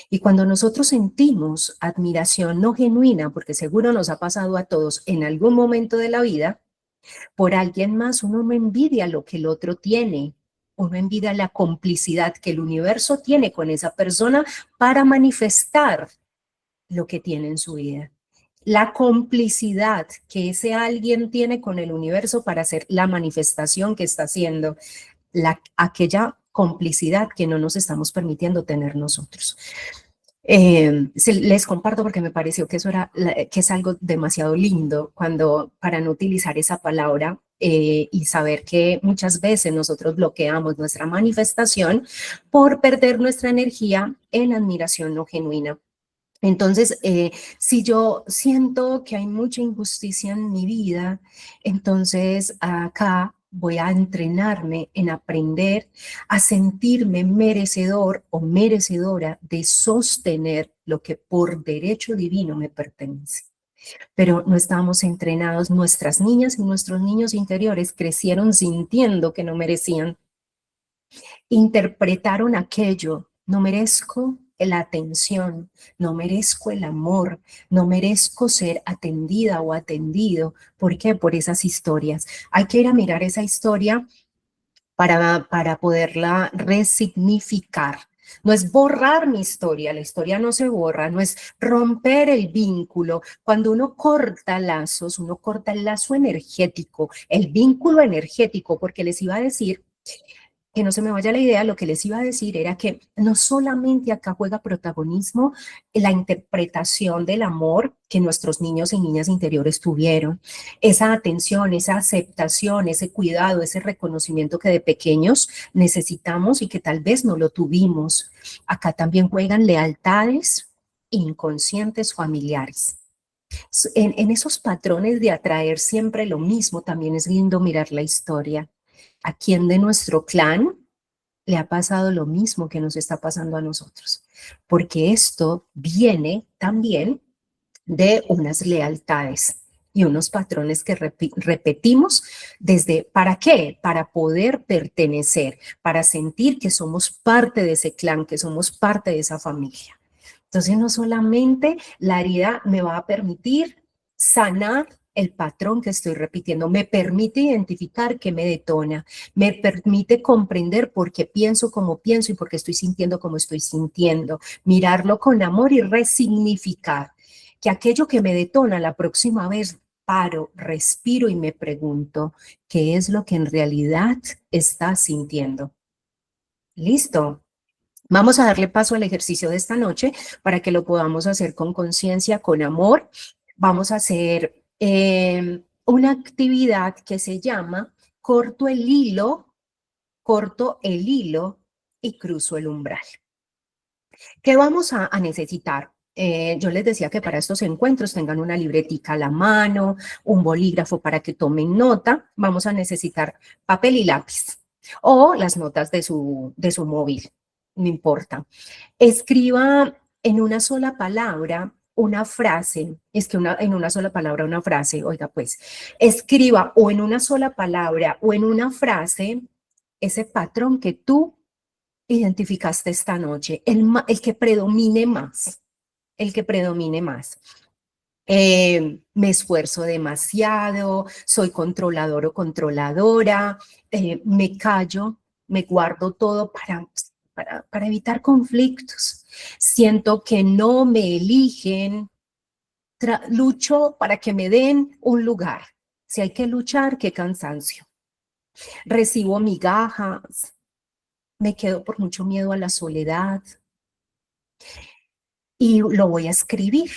Y cuando nosotros sentimos admiración no genuina, porque seguro nos ha pasado a todos en algún momento de la vida, por alguien más, uno no envidia lo que el otro tiene, uno envidia la complicidad que el universo tiene con esa persona para manifestar lo que tiene en su vida. La complicidad que ese alguien tiene con el universo para hacer la manifestación que está haciendo, aquella complicidad que no nos estamos permitiendo tener nosotros. Les comparto porque me pareció que eso que es algo demasiado lindo cuando, para no utilizar esa palabra y saber que muchas veces nosotros bloqueamos nuestra manifestación por perder nuestra energía en admiración no genuina. Entonces, si yo siento que hay mucha injusticia en mi vida, entonces acá voy a entrenarme en aprender a sentirme merecedor o merecedora de sostener lo que por derecho divino me pertenece. Pero no estábamos entrenados, nuestras niñas y nuestros niños interiores crecieron sintiendo que no merecían, interpretaron aquello, no merezco la atención, no merezco el amor, no merezco ser atendida o atendido. ¿Por qué? Por esas historias. Hay que ir a mirar esa historia para poderla resignificar. No es borrar mi historia, la historia no se borra, no es romper el vínculo. Cuando uno corta lazos, uno corta el lazo energético, el vínculo energético, porque les iba a decir que no se me vaya la idea, lo que les iba a decir era que no solamente acá juega protagonismo la interpretación del amor que nuestros niños y niñas interiores tuvieron, esa atención, esa aceptación, ese cuidado, ese reconocimiento que de pequeños necesitamos y que tal vez no lo tuvimos. Acá también juegan lealtades inconscientes familiares. En esos patrones de atraer siempre lo mismo, también es lindo mirar la historia. ¿A quién de nuestro clan le ha pasado lo mismo que nos está pasando a nosotros? Porque esto viene también de unas lealtades y unos patrones que repetimos desde, ¿para qué? Para poder pertenecer, para sentir que somos parte de ese clan, que somos parte de esa familia. Entonces, no solamente la herida me va a permitir sanar el patrón que estoy repitiendo, me permite identificar qué me detona, me permite comprender por qué pienso como pienso y por qué estoy sintiendo como estoy sintiendo, mirarlo con amor y resignificar que aquello que me detona la próxima vez paro, respiro y me pregunto qué es lo que en realidad está sintiendo. ¿Listo? Vamos a darle paso al ejercicio de esta noche para que lo podamos hacer con conciencia, con amor. Vamos a hacer una actividad que se llama corto el hilo y cruzo el umbral. ¿Qué vamos a necesitar? Yo les decía que para estos encuentros tengan una libretica a la mano, un bolígrafo para que tomen nota. Vamos a necesitar papel y lápiz o las notas de su móvil, no importa. Escriba en una sola palabra una frase, en una sola palabra una frase, oiga pues, escriba o en una sola palabra o en una frase ese patrón que tú identificaste esta noche, el que predomine más, el que predomine más. Me esfuerzo demasiado, soy controlador o controladora, me callo, me guardo todo para evitar conflictos. Siento que no me eligen, lucho para que me den un lugar. Si hay que luchar, qué cansancio. Recibo migajas, me quedo por mucho miedo a la soledad y lo voy a escribir.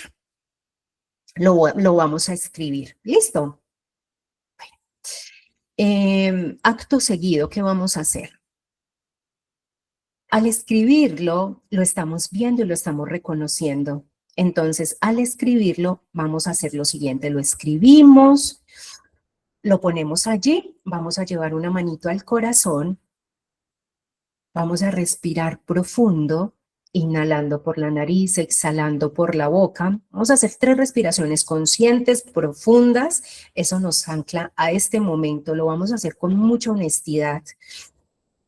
Lo vamos a escribir. ¿Listo? Acto seguido, ¿qué vamos a hacer? Al escribirlo, lo estamos viendo y lo estamos reconociendo. Entonces, al escribirlo, vamos a hacer lo siguiente. Lo escribimos, lo ponemos allí, vamos a llevar una manito al corazón, vamos a respirar profundo Inhalando por la nariz, exhalando por la boca. Vamos a hacer 3 respiraciones conscientes, profundas. Eso nos ancla a este momento. Lo vamos a hacer con mucha honestidad.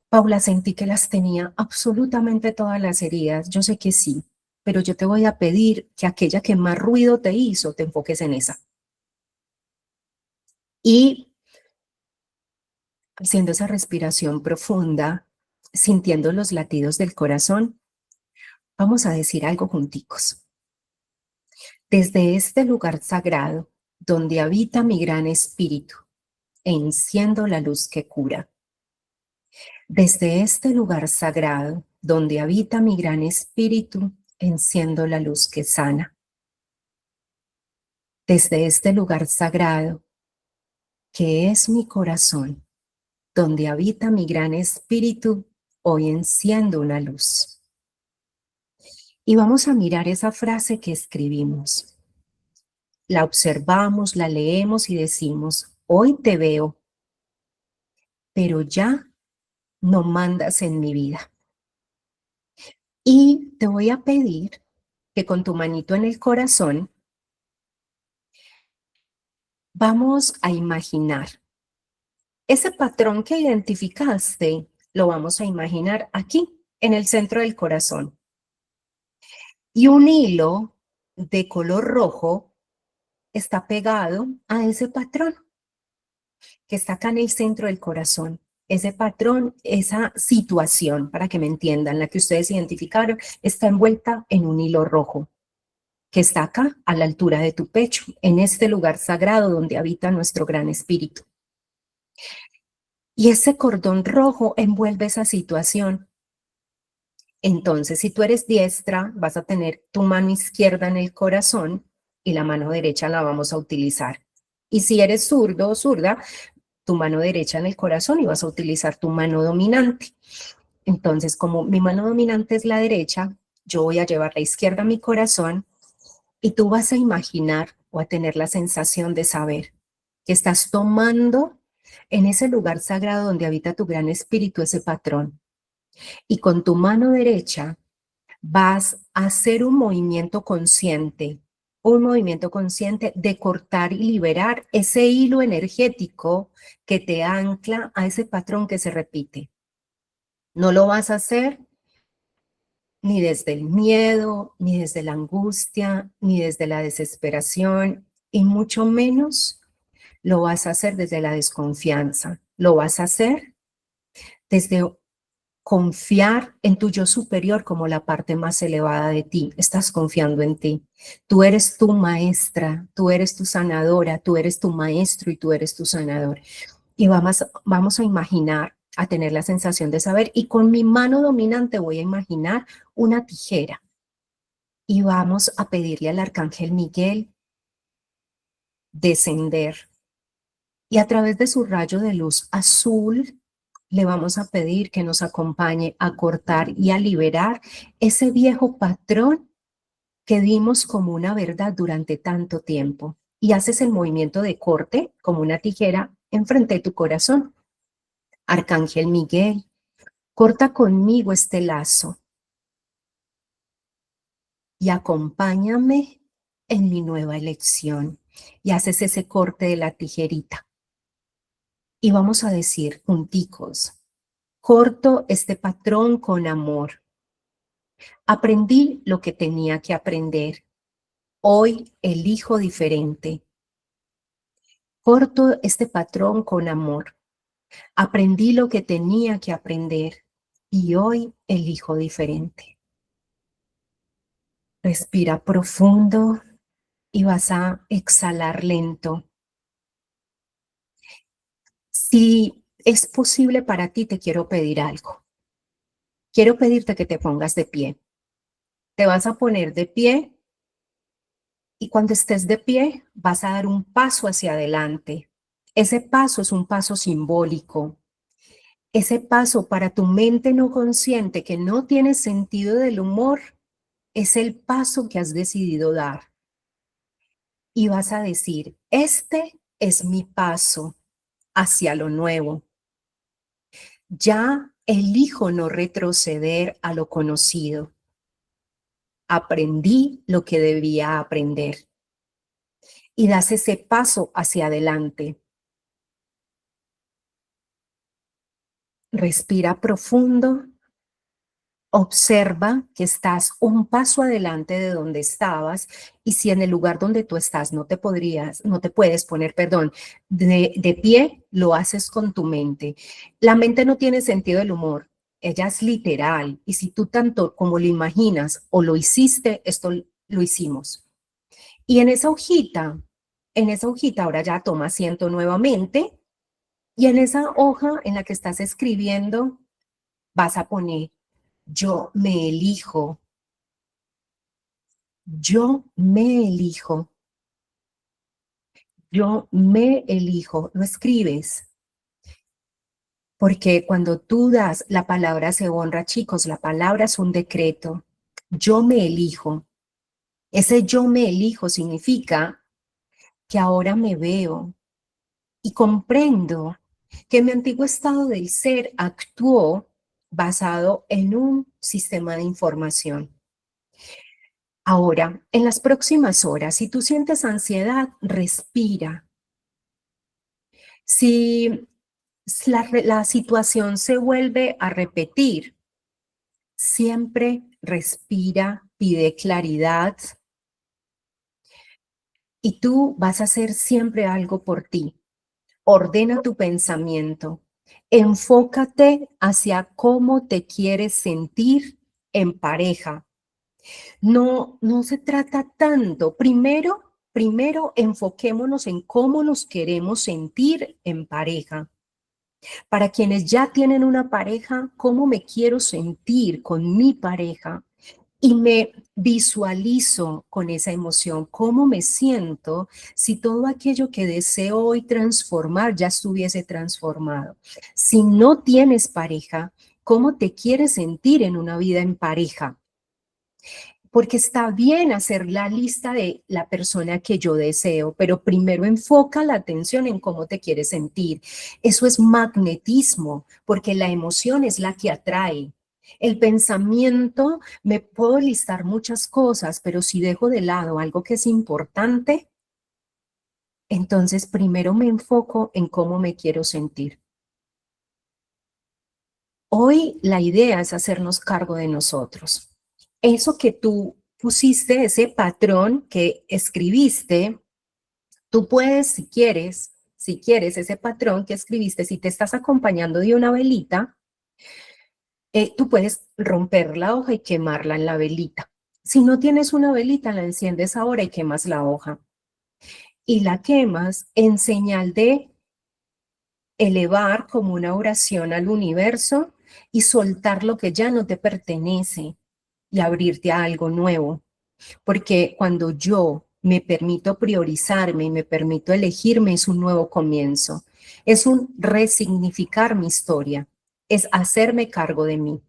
Paula, sentí que las tenía absolutamente todas las heridas. Yo sé que sí, pero yo te voy a pedir que aquella que más ruido te hizo, te enfoques en esa. Y haciendo esa respiración profunda, sintiendo los latidos del corazón, vamos a decir algo junticos. Desde este lugar sagrado, donde habita mi gran espíritu, enciendo la luz que cura. Desde este lugar sagrado, donde habita mi gran espíritu, enciendo la luz que sana. Desde este lugar sagrado, que es mi corazón, donde habita mi gran espíritu, hoy enciendo una luz. Y vamos a mirar esa frase que escribimos. La observamos, la leemos y decimos, hoy te veo, pero ya no mandas en mi vida. Y te voy a pedir que con tu manito en el corazón vamos a imaginar ese patrón que identificaste, lo vamos a imaginar aquí, en el centro del corazón. Y un hilo de color rojo está pegado a ese patrón que está acá en el centro del corazón. Ese patrón, esa situación, para que me entiendan, la que ustedes identificaron, está envuelta en un hilo rojo que está acá a la altura de tu pecho, en este lugar sagrado donde habita nuestro gran espíritu. Y ese cordón rojo envuelve esa situación. Entonces, si tú eres diestra, vas a tener tu mano izquierda en el corazón y la mano derecha la vamos a utilizar. Y si eres zurdo o zurda, tu mano derecha en el corazón y vas a utilizar tu mano dominante. Entonces, como mi mano dominante es la derecha, yo voy a llevar la izquierda a mi corazón y tú vas a imaginar o a tener la sensación de saber que estás tomando en ese lugar sagrado donde habita tu gran espíritu ese patrón. Y con tu mano derecha vas a hacer un movimiento consciente de cortar y liberar ese hilo energético que te ancla a ese patrón que se repite. No lo vas a hacer ni desde el miedo, ni desde la angustia, ni desde la desesperación, y mucho menos lo vas a hacer desde la desconfianza. Lo vas a hacer desde confiar en tu yo superior como la parte más elevada de ti. Estás confiando en ti. Tú eres tu maestra, tú eres tu sanadora, tú eres tu maestro y tú eres tu sanador. Y vamos a imaginar, a tener la sensación de saber, y con mi mano dominante voy a imaginar una tijera. Y vamos a pedirle al arcángel Miguel descender. Y a través de su rayo de luz azul, le vamos a pedir que nos acompañe a cortar y a liberar ese viejo patrón que dimos como una verdad durante tanto tiempo. Y haces el movimiento de corte como una tijera enfrente de tu corazón. Arcángel Miguel, corta conmigo este lazo y acompáñame en mi nueva elección. Y haces ese corte de la tijerita. Y vamos a decir junticos, corto este patrón con amor. Aprendí lo que tenía que aprender. Hoy elijo diferente. Corto este patrón con amor. Aprendí lo que tenía que aprender y hoy elijo diferente. Respira profundo y vas a exhalar lento. Si es posible para ti, te quiero pedir algo. Quiero pedirte que te pongas de pie. Te vas a poner de pie y cuando estés de pie vas a dar un paso hacia adelante. Ese paso es un paso simbólico. Ese paso para tu mente no consciente que no tiene sentido del humor es el paso que has decidido dar. Y vas a decir, este es mi paso hacia lo nuevo. Ya elijo no retroceder a lo conocido. aprendí lo que debía aprender y das ese paso hacia adelante. Respira profundo, observa que estás un paso adelante de donde estabas y si en el lugar donde tú estás no te puedes poner, perdón, de pie, lo haces con tu mente. La mente no tiene sentido del humor, ella es literal y si tú tanto como lo imaginas o lo hiciste, esto lo hicimos. Y en esa hojita ahora ya toma asiento nuevamente y en esa hoja en la que estás escribiendo vas a poner, yo me elijo, yo me elijo, yo me elijo. Lo escribes, porque cuando tú das, la palabra se honra, chicos, la palabra es un decreto. Yo me elijo. Ese yo me elijo significa que ahora me veo y comprendo que mi antiguo estado del ser actuó basado en un sistema de información. Ahora, en las próximas horas, si tú sientes ansiedad, respira. Si la situación se vuelve a repetir, siempre respira, pide claridad y tú vas a hacer siempre algo por ti. Ordena tu pensamiento. Enfócate hacia cómo te quieres sentir en pareja. No se trata tanto. Primero enfoquémonos en cómo nos queremos sentir en pareja. Para quienes ya tienen una pareja, cómo me quiero sentir con mi pareja y me visualizo con esa emoción, cómo me siento si todo aquello que deseo hoy transformar ya estuviese transformado. Si no tienes pareja, ¿cómo te quieres sentir en una vida en pareja? Porque está bien hacer la lista de la persona que yo deseo, pero primero enfoca la atención en cómo te quieres sentir. Eso es magnetismo, porque la emoción es la que atrae. El pensamiento, me puedo listar muchas cosas, pero si dejo de lado algo que es importante, entonces primero me enfoco en cómo me quiero sentir. Hoy la idea es hacernos cargo de nosotros. Eso que tú pusiste, ese patrón que escribiste, tú puedes, si quieres ese patrón que escribiste, si te estás acompañando de una velita, tú puedes romper la hoja y quemarla en la velita. Si no tienes una velita, la enciendes ahora y quemas la hoja. Y la quemas en señal de elevar como una oración al universo y soltar lo que ya no te pertenece y abrirte a algo nuevo. Porque cuando yo me permito priorizarme y me permito elegirme, es un nuevo comienzo. Es un resignificar mi historia. Es hacerme cargo de mí.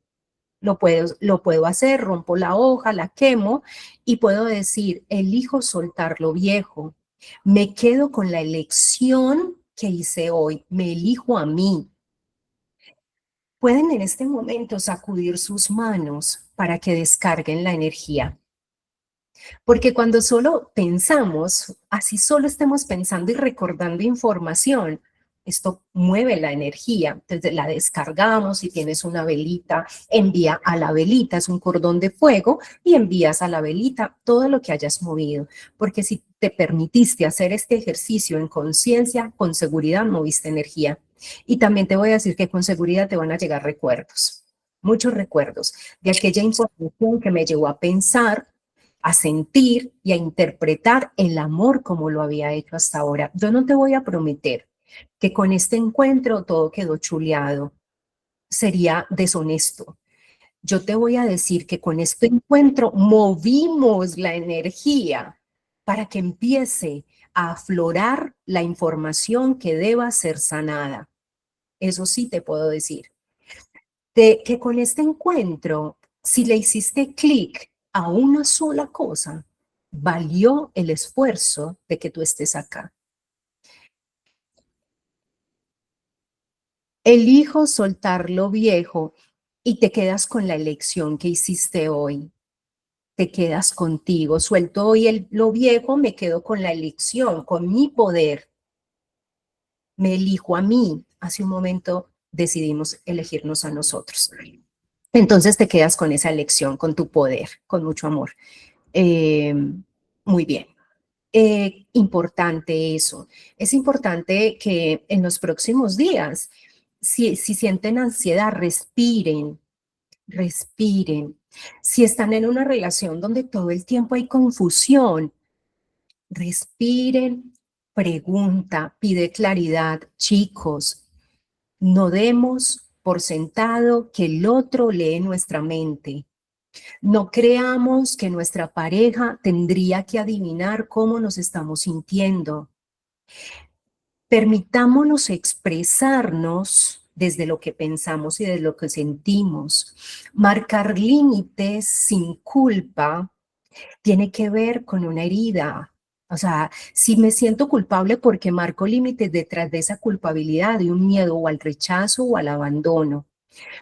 Lo puedo hacer, rompo la hoja, la quemo y puedo decir, elijo soltar lo viejo. Me quedo con la elección que hice hoy. Me elijo a mí. Pueden en este momento sacudir sus manos para que descarguen la energía. Porque cuando solo pensamos, así solo estemos pensando y recordando información, esto mueve la energía. Entonces la descargamos, si tienes una velita, envía a la velita, es un cordón de fuego, y envías a la velita todo lo que hayas movido. Porque si te permitiste hacer este ejercicio en conciencia, con seguridad moviste energía. Y también te voy a decir que con seguridad te van a llegar recuerdos, muchos recuerdos de aquella información que me llevó a pensar, a sentir y a interpretar el amor como lo había hecho hasta ahora. Yo no te voy a prometer que con este encuentro todo quedó chuleado. Sería deshonesto. Yo te voy a decir que con este encuentro movimos la energía para que empiece a aflorar la información que deba ser sanada. Eso sí te puedo decir. De que con este encuentro, si le hiciste clic a una sola cosa, valió el esfuerzo de que tú estés acá. Elijo soltar lo viejo y te quedas con la elección que hiciste hoy. te quedas contigo. Suelto hoy lo viejo, me quedo con la elección, con mi poder. Me elijo a mí. Hace un momento decidimos elegirnos a nosotros. Entonces te quedas con esa elección, con tu poder, con mucho amor. Muy bien. Importante eso. Es importante que en los próximos días, si sienten ansiedad, respiren, respiren. Si están en una relación donde todo el tiempo hay confusión, respiren, pregunta, pide claridad. Chicos, no demos por sentado que el otro lee nuestra mente. No creamos que nuestra pareja tendría que adivinar cómo nos estamos sintiendo. Permitámonos expresarnos desde lo que pensamos y desde lo que sentimos. Marcar límites sin culpa tiene que ver con una herida. O sea, si me siento culpable porque marco límites detrás de esa culpabilidad, de un miedo o al rechazo o al abandono.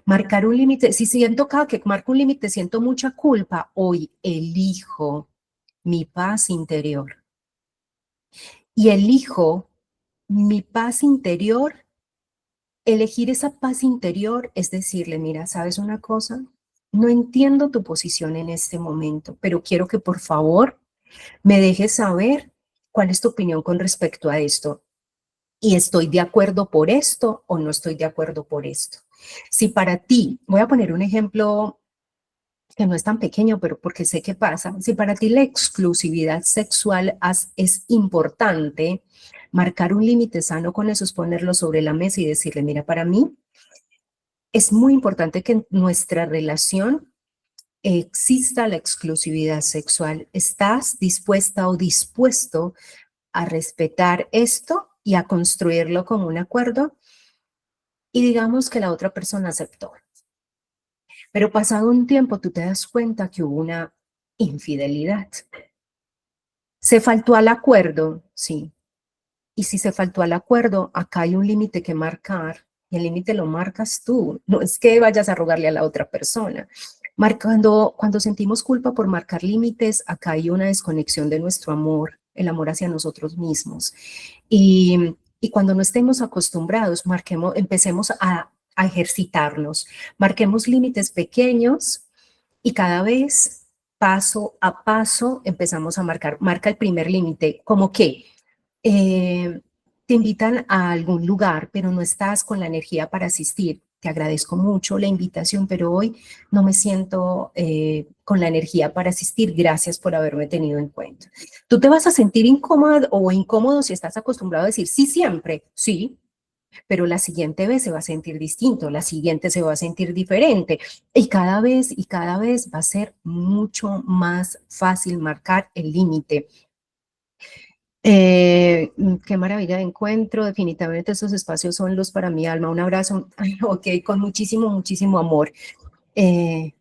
Marcar un límite, si siento cada que marco un límite, siento mucha culpa, hoy elijo mi paz interior. Y elijo mi paz interior. Elegir esa paz interior es decirle, mira, ¿sabes una cosa? No entiendo tu posición en este momento, pero quiero que por favor me dejes saber cuál es tu opinión con respecto a esto. Y estoy de acuerdo por esto o no estoy de acuerdo por esto. Si para ti, voy a poner un ejemplo que no es tan pequeño, pero porque sé qué pasa, si para ti la exclusividad sexual es importante, marcar un límite sano con eso es ponerlo sobre la mesa y decirle, mira, para mí es muy importante que en nuestra relación exista la exclusividad sexual. ¿Estás dispuesta o dispuesto a respetar esto y a construirlo como un acuerdo? Y digamos que la otra persona aceptó. Pero pasado un tiempo tú te das cuenta que hubo una infidelidad. ¿Se faltó al acuerdo? Sí. Y si se faltó al acuerdo, acá hay un límite que marcar. Y el límite lo marcas tú. No es que vayas a rogarle a la otra persona. Cuando sentimos culpa por marcar límites, acá hay una desconexión de nuestro amor, el amor hacia nosotros mismos. Y cuando no estemos acostumbrados, empecemos a ejercitarnos, marquemos límites pequeños y cada vez, paso a paso, empezamos a marca el primer límite, como que te invitan a algún lugar, pero no estás con la energía para asistir. Te agradezco mucho la invitación, pero hoy no me siento con la energía para asistir. Gracias por haberme tenido en cuenta. Tú te vas a sentir incómodo o incómodo si estás acostumbrado a decir sí siempre, sí, pero la siguiente vez se va a sentir distinto, la siguiente se va a sentir diferente y cada vez va a ser mucho más fácil marcar el límite. Qué maravilla de encuentro, definitivamente esos espacios son luz para mi alma. Un abrazo, ok, con muchísimo, muchísimo amor, eh,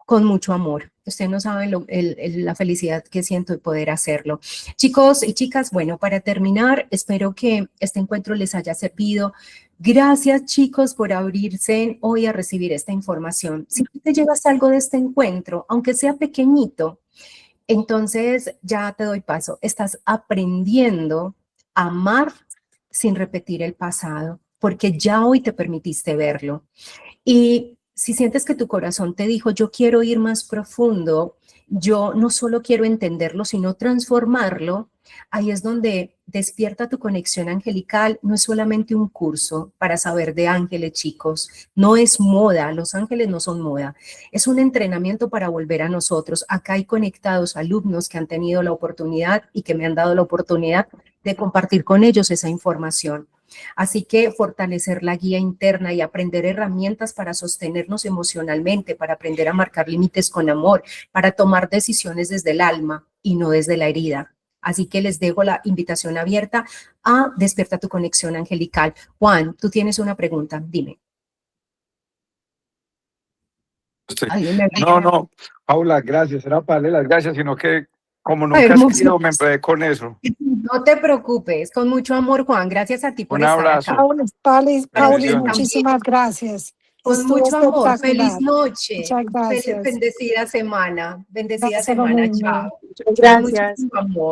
con mucho amor. Usted no sabe la felicidad que siento de poder hacerlo. Chicos y chicas, bueno, para terminar, espero que este encuentro les haya servido. Gracias, chicos, por abrirse hoy a recibir esta información. Si tú te llevas algo de este encuentro, aunque sea pequeñito, entonces ya te doy paso. Estás aprendiendo a amar sin repetir el pasado, porque ya hoy te permitiste verlo. Y si sientes que tu corazón te dijo, yo quiero ir más profundo, yo no solo quiero entenderlo, sino transformarlo, ahí es donde despierta tu conexión angelical. No es solamente un curso para saber de ángeles, chicos, no es moda, los ángeles no son moda, es un entrenamiento para volver a nosotros. Acá hay conectados alumnos que han tenido la oportunidad y que me han dado la oportunidad de compartir con ellos esa información. Así que fortalecer la guía interna y aprender herramientas para sostenernos emocionalmente, para aprender a marcar límites con amor, para tomar decisiones desde el alma y no desde la herida. Así que les dejo la invitación abierta a Despierta tu conexión angelical. Juan, tú tienes una pregunta, dime. Sí. Ay, No, Paula, gracias. Era para darle las gracias, sino que como nunca he hermoso. escrito, me enredé con eso. No te preocupes, con mucho amor, Juan. Gracias a ti por Un estar abrazo. acá. Paulis, Bendiciones. muchísimas gracias. Con Estuvo mucho amor. espectacular. Feliz noche. Muchas gracias. Bendecida semana. Bendecida Gracias, lo semana. mismo. Chao. Muchas gracias. Muchísimo amor.